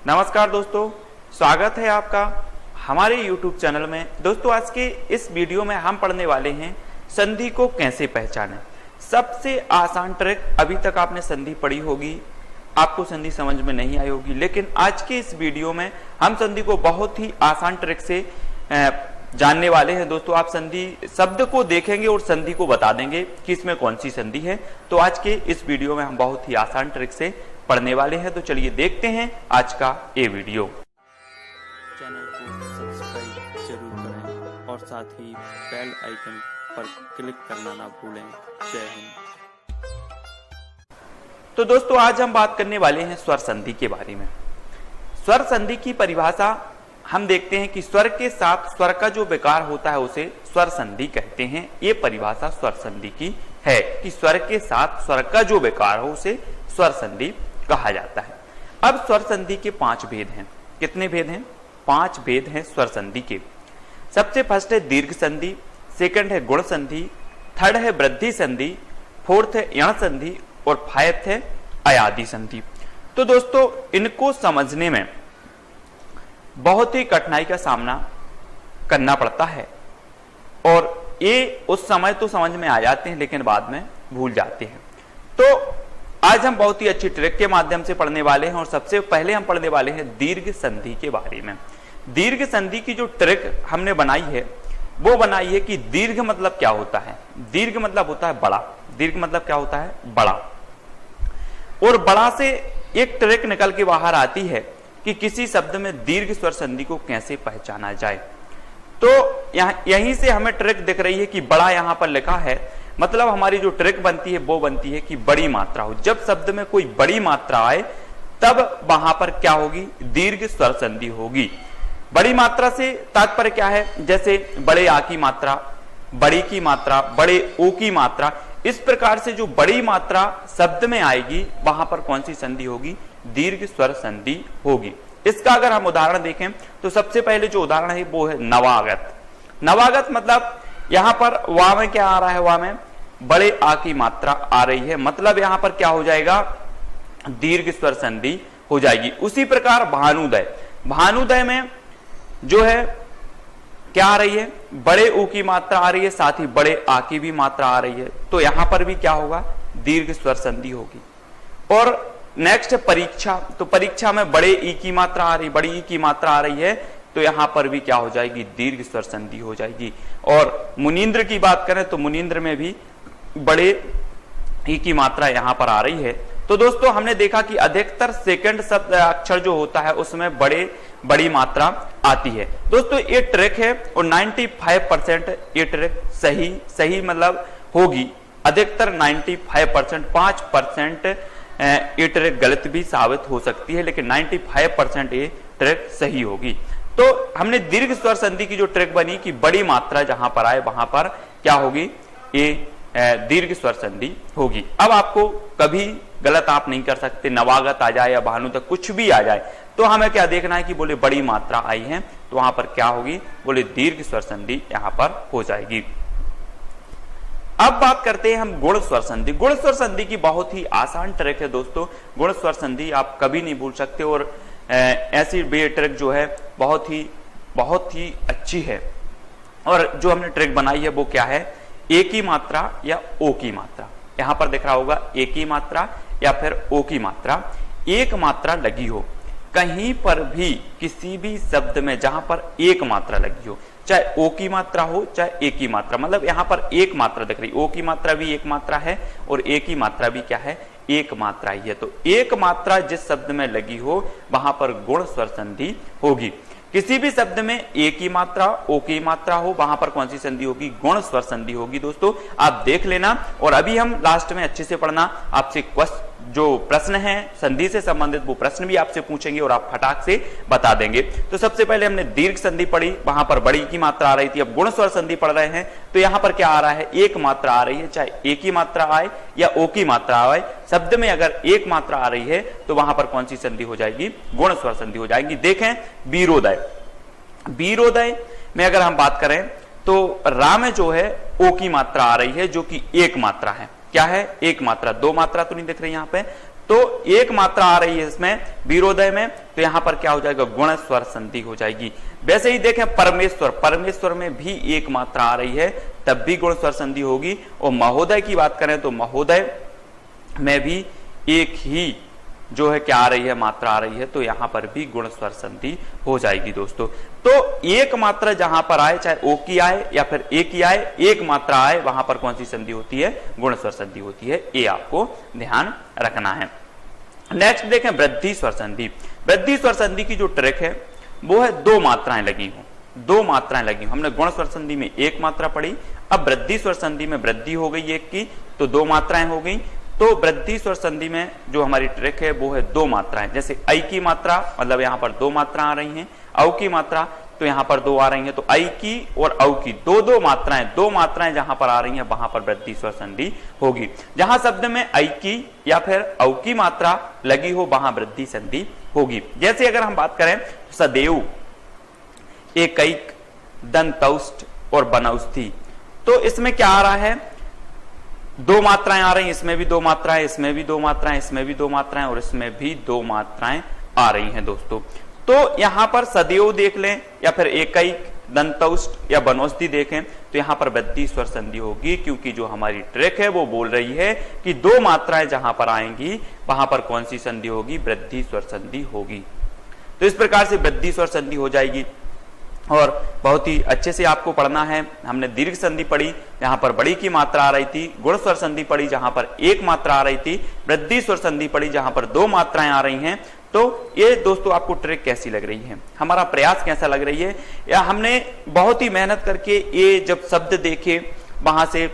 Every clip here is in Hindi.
नमस्कार दोस्तों, स्वागत है आपका हमारे YouTube चैनल में। दोस्तों आज के इस वीडियो में हम पढ़ने वाले हैं संधि को कैसे पहचानें। सबसे आसान ट्रिक, अभी तक आपने संधि पढ़ी होगी, आपको संधि समझ में नहीं आई होगी, लेकिन आज के इस वीडियो में हम संधि को बहुत ही आसान ट्रिक से जानने वाले हैं। दोस्तों आप संधि शब्द को देखेंगे और संधि को बता देंगे कि इसमें कौन सी संधि है। तो आज के इस वीडियो में हम बहुत ही आसान ट्रिक से पढ़ने वाले हैं। तो चलिए देखते हैं आज का ये वीडियो। चैनल को सब्सक्राइब जरूर करें और साथ ही बेल आइकन पर क्लिक करना ना भूलें। जय हिंद। तो दोस्तों आज हम बात करने वाले हैं स्वर संधि के बारे में। स्वर संधि की परिभाषा हम देखते हैं कि स्वर के साथ स्वर का जो विकार होता है उसे स्वर संधि कहते हैं। ये परिभाषा स्वर संधि की है कि स्वर के साथ स्वर का जो विकार हो उसे स्वर संधि कहा जाता है। अब स्वर संधि के 5 भेद हैं। कितने भेद हैं? 5 भेद हैं स्वर संधि के। सबसे फर्स्ट है दीर्घ संधि, सेकंड है गुण संधि, थर्ड है वृद्धि संधि, फोर्थ है यण संधि और फाइव्थ है अयादि संधि। तो दोस्तों इनको समझने में बहुत ही कठिनाई का सामना करना पड़ता है और ये उस समय तो समझ में आ जाते हैं लेकिन बाद में भूल जाते हैं। तो आज हम बहुत ही अच्छी ट्रिक के माध्यम से पढ़ने वाले हैं और सबसे पहले हम पढ़ने वाले हैं दीर्घ संधि के बारे में। दीर्घ संधि की जो ट्रिक हमने बनाई है वो बनाई है कि दीर्घ मतलब क्या होता है। दीर्घ मतलब होता है बड़ा। दीर्घ मतलब क्या होता है? बड़ा। और बड़ा से एक ट्रिक निकल के बाहर आती है कि किसी शब्द में दीर्घ स्वर संधि को कैसे पहचाना जाए। तो यहीं से हमें ट्रिक दिख रही है कि बड़ा यहां पर लिखा है, मतलब हमारी जो ट्रिक बनती है वो बनती है कि बड़ी मात्रा हो। जब शब्द में कोई बड़ी मात्रा आए तब वहां पर क्या होगी? दीर्घ स्वर संधि होगी। बड़ी मात्रा से तात्पर्य क्या है? जैसे बड़े आ की मात्रा, बड़ी की मात्रा, बड़े ओ की मात्रा, इस प्रकार से जो बड़ी मात्रा शब्द में आएगी वहां पर कौन सी संधि होगी? दीर्घ स्वर संधि होगी। इसका अगर हम उदाहरण देखें तो सबसे पहले जो उदाहरण है वो है नवागत। नवागत मतलब यहां पर वा में क्या आ रहा है? वा में बड़े आ की मात्रा आ रही है, मतलब यहां पर क्या हो जाएगा? दीर्घ स्वर संधि हो जाएगी। उसी प्रकार भानुदय, भानुदय में जो है क्या आ रही है? बड़े ऊ की मात्रा आ रही है, साथ ही बड़े आ की भी मात्रा आ रही है, तो यहां पर भी क्या होगा? दीर्घ स्वर संधि होगी। और नेक्स्ट है परीक्षा। तो परीक्षा में बड़े ई की मात्रा आ रही, बड़ी ई की मात्रा आ रही है, तो यहां पर भी क्या हो जाएगी? दीर्घ स्वर संधि हो जाएगी। और मुनींद्र की बात करें तो मुनींद्र में भी बड़े ई की मात्रा यहां पर आ रही है। तो दोस्तों हमने देखा कि अधिकतर सेकंड शब्द अक्षर जो होता है उसमें बड़ी मात्रा आती है। दोस्तों ये ट्रिक है और 95% ये ट्रिक सही मतलब होगी। अधिकतर 95%, 5% ये ट्रिक गलत भी साबित हो सकती है, लेकिन 95% ये ट्रिक सही होगी। तो हमने दीर्घ स्वर संधि की जो ट्रिक बनी कि बड़ी मात्रा जहां पर आए वहां पर क्या होगी? ये दीर्घ स्वर संधि होगी। अब आपको कभी गलत आप नहीं कर सकते, नवागत आ जाए या भानु तक कुछ भी आ जाए, तो हमें क्या देखना है कि बोले बड़ी मात्रा आई है तो वहां पर क्या होगी? बोले दीर्घ स्वर संधि यहां पर हो जाएगी। अब बात करते हैं हम गुण स्वर संधि। गुण स्वर संधि की बहुत ही आसान ट्रिक है दोस्तों। गुण स्वर संधि आप कभी नहीं भूल सकते और ऐसी बे ट्रिक जो है बहुत ही अच्छी है। और जो हमने ट्रिक बनाई है वो क्या है? ए की मात्रा या ओ की मात्रा। यहां पर दिख रहा होगा ए की मात्रा या फिर ओ की मात्रा, एक मात्रा लगी हो कहीं पर भी, किसी भी शब्द में जहां पर एक मात्रा लगी हो, चाहे ओ की मात्रा हो चाहे ए की मात्रा, मतलब यहां पर एक मात्रा दिख रही, ओ की मात्रा भी एक मात्रा है और ए की मात्रा भी क्या है? एक मात्रा ही है। तो एक मात्रा जिस शब्द में लगी हो वहां पर गुण स्वर संधि होगी। किसी भी शब्द में ए की मात्रा ओ की मात्रा हो वहां पर कौन सी संधि होगी? गुण स्वर संधि होगी। दोस्तों आप देख लेना और अभी हम लास्ट में अच्छे से पढ़ना। आपसे जो प्रश्न है संधि से संबंधित वो प्रश्न भी आपसे पूछेंगे और आप फटाक से बता देंगे। तो सबसे पहले हमने दीर्घ संधि पढ़ी, वहां पर बड़ी की मात्रा आ रही थी। अब गुण स्वर संधि पढ़ रहे हैं तो यहां पर क्या आ रहा है? एक मात्रा आ रही है, चाहे ए की मात्रा आए या ओ की मात्रा आए, शब्द में अगर एक मात्रा आ रही है तो वहां पर कौन सी संधि हो जाएगी? गुण स्वर संधि हो जाएगी। देखें वीरोदय, वीरोदय में अगर हम बात करें तो रा में जो है ओ की मात्रा आ रही है जो कि एक मात्रा है। क्या है? एक मात्रा, दो मात्रा तो नहीं दिख रही यहां पे। तो एक मात्रा आ रही है इसमें वीरोदय में, तो यहां पर क्या हो जाएगा, गुण स्वर संधि हो जाएगी। वैसे ही देखें परमेश्वर, परमेश्वर में भी एक मात्रा आ रही है, तब भी गुण स्वर संधि होगी। और महोदय की बात करें तो महोदय में भी एक ही जो है क्या आ रही है, मात्रा आ रही है, तो यहां पर भी गुण स्वर संधि हो जाएगी दोस्तों। तो एक मात्रा जहां पर आए, चाहे ओ की आए या फिर ए की आए, एक मात्रा आए, वहां पर कौन सी संधि होती है, गुण स्वर संधि होती है। ये आपको ध्यान रखना है। नेक्स्ट देखें वृद्धि स्वर संधि। वृद्धि स्वर संधि की जो ट्रिक है वो है दो मात्राएं लगी हो, दो मात्राएं लगी हो। हमने गुण स्वर संधि में एक मात्रा पढ़ी, अब वृद्धि स्वर संधि में वृद्धि हो गई एक की, तो दो मात्राएं हो गई। तो वृद्धि स्वर संधि में जो हमारी ट्रिक है वो है दो मात्राएं, जैसे आई की मात्रा, मतलब यहां पर दो मात्रा आ रही हैं, औ की मात्रा तो यहां पर दो आ रही हैं, तो आई की और औ की दो मात्राएं जहां पर आ रही हैं वहां पर वृद्धि स्वर संधि होगी। जहां शब्द में आई की या फिर औ की मात्रा लगी हो वहां वृद्धि संधि होगी। जैसे अगर हम बात करें सदैव, एकैक, दंतौष्ठ और बनौष्ठी, तो इसमें क्या आ रहा है, दो मात्राएं आ रही हैं, इसमें भी दो मात्राएं, इसमें भी दो मात्राएं, इसमें भी दो मात्राएं और इसमें भी दो मात्राएं आ रही हैं दोस्तों। तो यहां पर सदैव देख लें या फिर एकैक, दंतौष्ठ या बनौष्ठी देखें तो यहां पर वृद्धि स्वर संधि होगी, क्योंकि जो हमारी ट्रिक है वो बोल रही है कि दो मात्राएं जहां पर आएंगी वहां पर कौन सी संधि होगी, वृद्धि स्वर संधि होगी। तो इस प्रकार से वृद्धि स्वर संधि हो जाएगी। और बहुत ही अच्छे से आपको पढ़ना है। हमने दीर्घ संधि पढ़ी, जहां पर बड़ी की मात्रा आ रही थी, गुण स्वर संधि पढ़ी जहां पर एक मात्रा आ रही थी, वृद्धि स्वर संधि पढ़ी जहां पर दो मात्राएं आ रही हैं। तो ये दोस्तों आपको ट्रिक कैसी लग रही है, हमारा प्रयास कैसा लग रही है, या हमने बहुत ही मेहनत करके ये जब शब्द देखे वहां से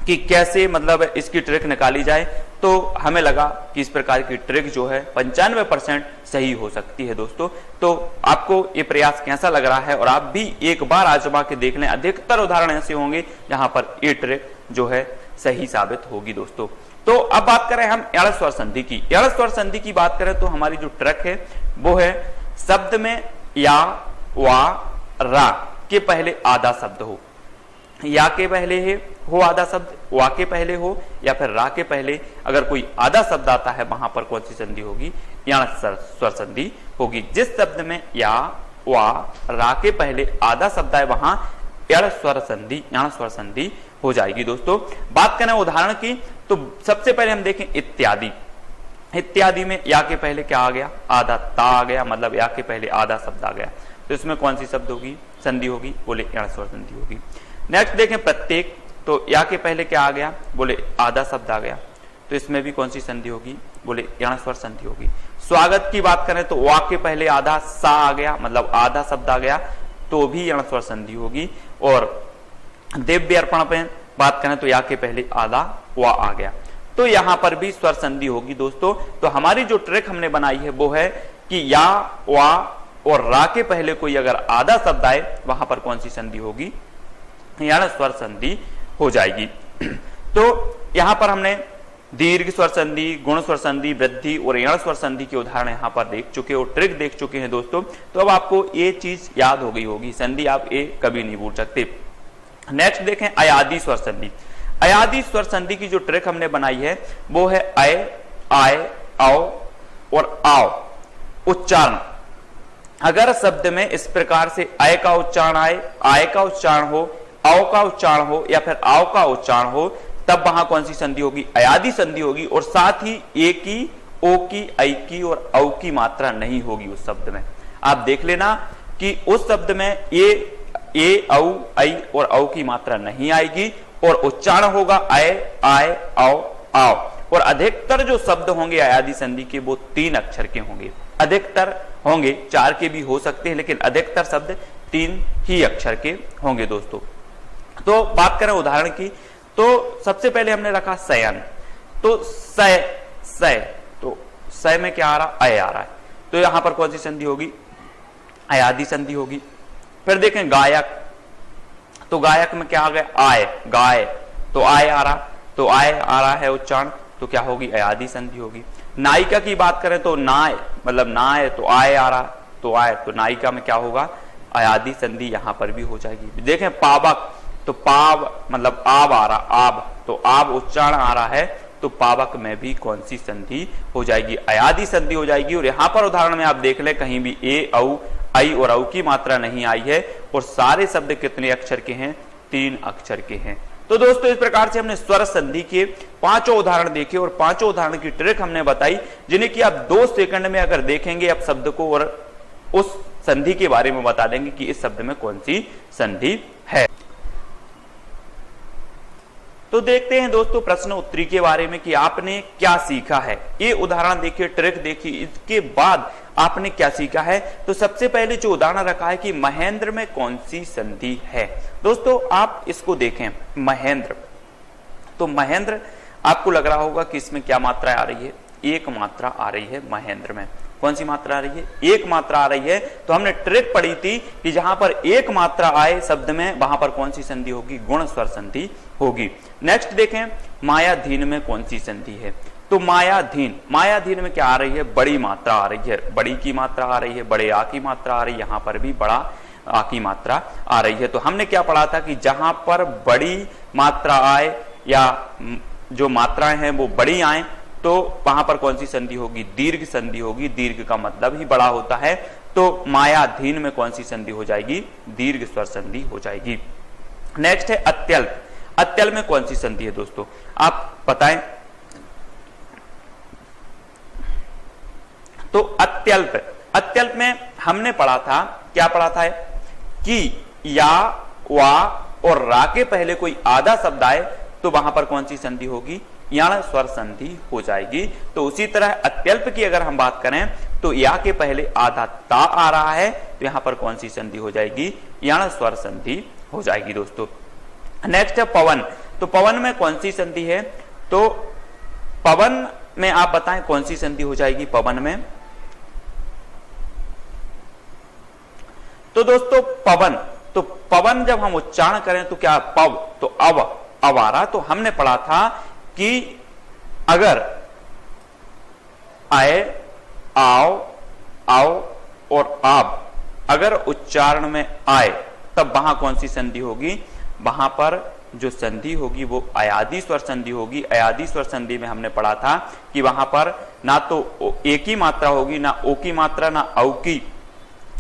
कि कैसे मतलब इसकी ट्रिक निकाली जाए, तो हमें लगा कि इस प्रकार की ट्रिक जो है 95% सही हो सकती है दोस्तों। तो आपको ये प्रयास कैसा लग रहा है, और आप भी एक बार आजमा के देख लें। अधिकतर उदाहरण ऐसे होंगे जहां पर ये ट्रिक जो है सही साबित होगी दोस्तों। तो अब बात करें हम एड़ स्वर संधि की। एड़ स्वर संधि की बात करें तो हमारी जो ट्रिक है वो है शब्द में या, वा, रा के पहले आधा शब्द हो, या के पहले हो आधा शब्द, वा के पहले हो या फिर रा के पहले अगर कोई आधा शब्द आता है वहां पर कौन सी संधि होगी, एड़ स्वर संधि होगी। जिस शब्द में या, वा, रा के पहले आधा शब्द है वहां एड़ स्वर संधि हो जाएगी दोस्तों। बात करें उदाहरण की तो सबसे पहले हम देखें इत्यादि। इत्यादि में या के पहले क्या आ गया, आधा ता आ गया, मतलब या के पहले आधा शब्द आ गया, तो इसमें कौन सी शब्द होगी, संधि होगी, बोले एड़ स्वर संधि होगी। नेक्स्ट देखें प्रत्येक, तो या के पहले क्या आ गया, बोले आधा शब्द आ गया, तो इसमें भी कौन सी संधि होगी, बोले एड़ स्वर संधि होगी। स्वागत की बात करें तो वा के पहले आधा सा आ गया, मतलब आधा शब्द आ गया, तो भी एड़ स्वर संधि होगी। और दिव्य अर्पण पे बात करें तो या के पहले आधा वा आ गया, तो यहां पर भी स्वर संधि होगी दोस्तों। तो हमारी जो ट्रिक हमने बनाई है वो है कि या, वा और रा के पहले कोई अगर आधा शब्द आए वहां पर कौन सी संधि होगी, एड़ स्वर संधि हो जाएगी। तो यहां पर हमने दीर्घ स्वर संधि, गुण स्वर संधि, वृद्धि और एड़ स्वर संधि के उदाहरण यहां पर देख चुके और ट्रिक देख चुके हैं दोस्तों। तो अब आपको ये चीज याद हो गई होगी, संधि आप ये कभी नहीं भूल सकते। नेक्स्ट देखें अयादि स्वर संधि। अयादि स्वर संधि की जो ट्रिक हमने बनाई है वो है अय, आय, आओ और आओ उच्चारण। अगर शब्द में इस प्रकार से अय का उच्चारण आए, आय का उच्चारण हो, औ का उच्चारण हो या फिर आओ का उच्चारण हो, तब वहां कौन सी संधि होगी, अयादि संधि होगी। और साथ ही ए की, ओ की, ऐ की और औ की मात्रा नहीं होगी उस शब्द में। आप देख लेना कि उस शब्द में ए, औ, ऐ और औ की मात्रा नहीं आएगी और उच्चारण होगा अय, आय, औ, आओ। और अधिकतर जो शब्द होंगे अयादि संधि के वो 3 अक्षर के होंगे। अधिकतर होंगे 4 के भी हो सकते हैं, लेकिन अधिकतर शब्द 3 ही अक्षर के होंगे दोस्तों। तो बात करें उदाहरण की, तो सबसे पहले हमने रखा शयन, तो सय, तो सय में क्या आ रहा, अय आ रहा है, तो यहां पर कौन सी संधि होगी, अयादि संधि होगी। फिर देखें गायक, तो गायक में क्या आ गया, आय, गाय, तो आय आ रहा, तो आय आ रहा है उच्चारण, तो क्या होगी, अयादि संधि होगी। नायिका की बात करें तो नाय, मतलब नाय, तो आय आ रहा, तो आय, तो नायिका में क्या होगा, अयादि संधि यहां पर भी हो जाएगी। देखें पावक, तो पाव मतलब आब आ रहा, आब, तो आब उच्चारण आ रहा है, तो तो पावक में भी कौन सी संधि हो जाएगी? अयादी संधि हो जाएगी। और यहां पर उदाहरण में आप देख ले, कहीं भी ए, औ, आई और औ की मात्रा नहीं आई है और सारे शब्द कितने अक्षर के हैं? 3 अक्षर के हैं। तो दोस्तों इस प्रकार से हमने स्वर संधि के 5 उदाहरण देखे और 5 उदाहरण की ट्रिक हमने बताई, जिन्हें कि आप 2 सेकंड में अगर देखेंगे आप शब्द को और उस संधि के बारे में बता देंगे कि इस शब्द में कौन सी संधि है। तो देखते हैं दोस्तों प्रश्न उत्तरी के बारे में कि आपने क्या सीखा है। ये उदाहरण देखिए, ट्रिक देखिए, इसके बाद आपने क्या सीखा है। तो सबसे पहले जो उदाहरण रखा है कि महेंद्र में कौन सी संधि है। दोस्तों आप इसको देखें, महेंद्र, तो महेंद्र आपको लग रहा होगा कि इसमें क्या मात्रा आ रही है? एक मात्रा आ रही है महेंद्र में। कौन सी मात्रा आ रही है? एक मात्रा आ रही है। तो हमने ट्रिक पढ़ी थी कि जहां पर एक मात्रा आए शब्द में, वहां पर कौन सी संधि होगी? गुण स्वर संधि होगी। नेक्स्ट देखें, मायाधीन में कौन सी संधि है। तो मायाधीन, मायाधीन में क्या आ रही है? बड़ी मात्रा आ रही है। बड़ी की मात्रा आ रही है, बड़े आ की मात्रा आ रही है, यहां पर भी बड़ा आ की मात्रा आ रही है। तो हमने क्या पढ़ा था कि जहां पर बड़ी मात्रा आए या जो मात्राएं हैं वो बड़ी आए, तो वहां पर कौन सी संधि होगी? दीर्घ संधि होगी। दीर्घ का मतलब ही बड़ा होता है। तो मायाधीन में कौन सी संधि हो जाएगी? दीर्घ स्वर संधि हो जाएगी। नेक्स्ट है अत्यल्प। अत्यल्प में कौन सी संधि है दोस्तों, आप बताएं। तो अत्यल्प, अत्यल्प में हमने पढ़ा था, क्या पढ़ा था कि या, वा और रा के पहले कोई आधा शब्द आए तो वहां पर कौन सी संधि होगी? यण स्वर संधि हो जाएगी। तो उसी तरह अत्यल्प की अगर हम बात करें तो या के पहले आधा ता आ रहा है, तो यहां पर कौन सी संधि हो जाएगी? यण स्वर संधि हो जाएगी दोस्तों। नेक्स्ट है पवन। तो पवन में कौन सी संधि है? तो पवन में आप बताएं कौन सी संधि हो जाएगी पवन में। तो दोस्तों पवन, तो पवन जब हम उच्चारण करें तो क्या? पव, तो अव, अवारा। तो हमने पढ़ा था कि अगर आए, आओ, आओ और आब अगर उच्चारण में आए तब वहां कौन सी संधि होगी? वहां पर जो संधि होगी वो अयादी स्वर संधि होगी। अयादी स्वर संधि में हमने पढ़ा था कि वहां पर ना तो ए की मात्रा होगी, ना ओ की मात्रा, ना औ की,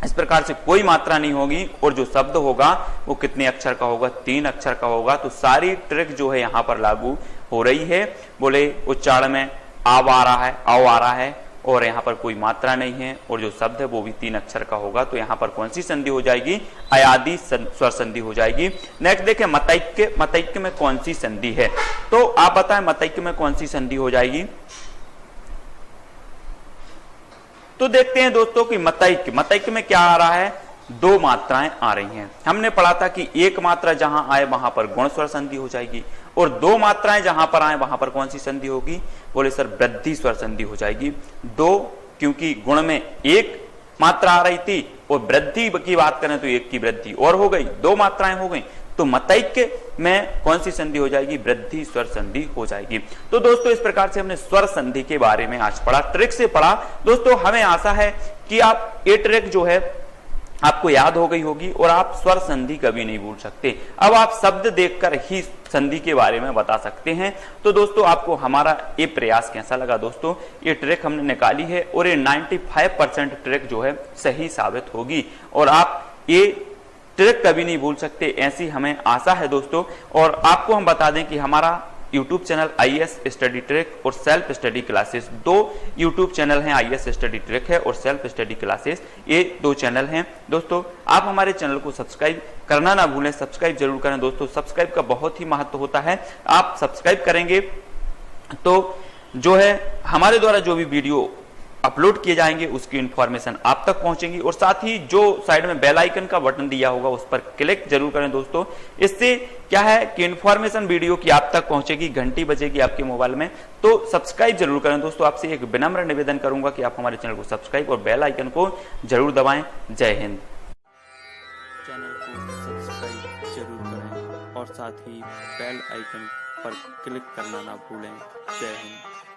इस प्रकार से कोई मात्रा नहीं होगी। और जो शब्द होगा वो कितने अक्षर का होगा? 3 अक्षर का होगा। तो सारी ट्रिक जो है यहां पर लागू हो रही है। बोले उच्चारण में आव आ रहा है, औ आ रहा है और यहाँ पर कोई मात्रा नहीं है और जो शब्द है वो भी 3 अक्षर का होगा। तो यहाँ पर कौन सी संधि हो जाएगी? अयादी स्वर संधि हो जाएगी। नेक्स्ट देखें मतैक्य। मतैक्य में कौन सी संधि है? तो आप बताएं मतैक्य में कौन सी संधि हो जाएगी। तो देखते हैं दोस्तों कि मतैक्य, मतैक्य में क्या आ रहा है? 2 मात्राएं आ रही हैं। हमने पढ़ा था कि एक मात्रा जहां आए वहां पर गुण स्वर संधि हो जाएगी और 2 मात्राएं जहां पर आए वहां पर कौन सी संधि होगी? बोले सर वृद्धि स्वर संधि हो जाएगी। 2 क्योंकि गुण में 1 मात्रा आ रही थी और वृद्धि की बात करें तो 1 की वृद्धि और हो गई, 2 मात्राएं हो गई। तो मतैक्य में कौन सी संधि हो जाएगी? वृद्धि स्वर संधि हो जाएगी। तो दोस्तों इस प्रकार से हमने स्वर संधि के बारे में आज पढ़ा, ट्रिक से पढ़ा। दोस्तों हमें आशा है कि आप ये ट्रिक जो है आपको याद हो गई होगी और आप स्वर संधि कभी नहीं भूल सकते। अब आप शब्द देखकर ही संधि के बारे में बता सकते हैं। तो दोस्तों आपको हमारा ये प्रयास कैसा लगा? दोस्तों ये ट्रिक हमने निकाली है और ये 95% ट्रिक जो है सही साबित होगी और आप ये ट्रिक कभी नहीं भूल सकते, ऐसी हमें आशा है दोस्तों। और आपको हम बता दें कि हमारा YouTube channel IAS study trick और self study classes, 2 YouTube channel हैं, आईएएस स्टडी ट्रिक है और सेल्फ स्टडी क्लासेस, ये 2 चैनल हैं दोस्तों। आप हमारे चैनल को सब्सक्राइब करना ना भूलें, सब्सक्राइब जरूर करें दोस्तों। सब्सक्राइब का बहुत ही महत्व होता है। आप सब्सक्राइब करेंगे तो जो है हमारे द्वारा जो भी वीडियो अपलोड किए जाएंगे उसकी इंफॉर्मेशन आप तक पहुंचेगी और साथ ही जो साइड में बेल आइकन का बटन दिया होगा उस पर क्लिक जरूर करें दोस्तों। इससे क्या है कि इंफॉर्मेशन वीडियो की आप तक पहुंचेगी, घंटी बजेगी आपके मोबाइल में। तो सब्सक्राइब जरूर करें दोस्तों। आपसे एक विनम्र निवेदन करूंगा कि आप हमारे चैनल को सब्सक्राइब और बेल आइकन को जरूर दबाएं। जय हिंद। चैनल को सब्सक्राइब जरूर करें और साथ ही बेल आइकन पर क्लिक करना ना भूलें। जय हिंद।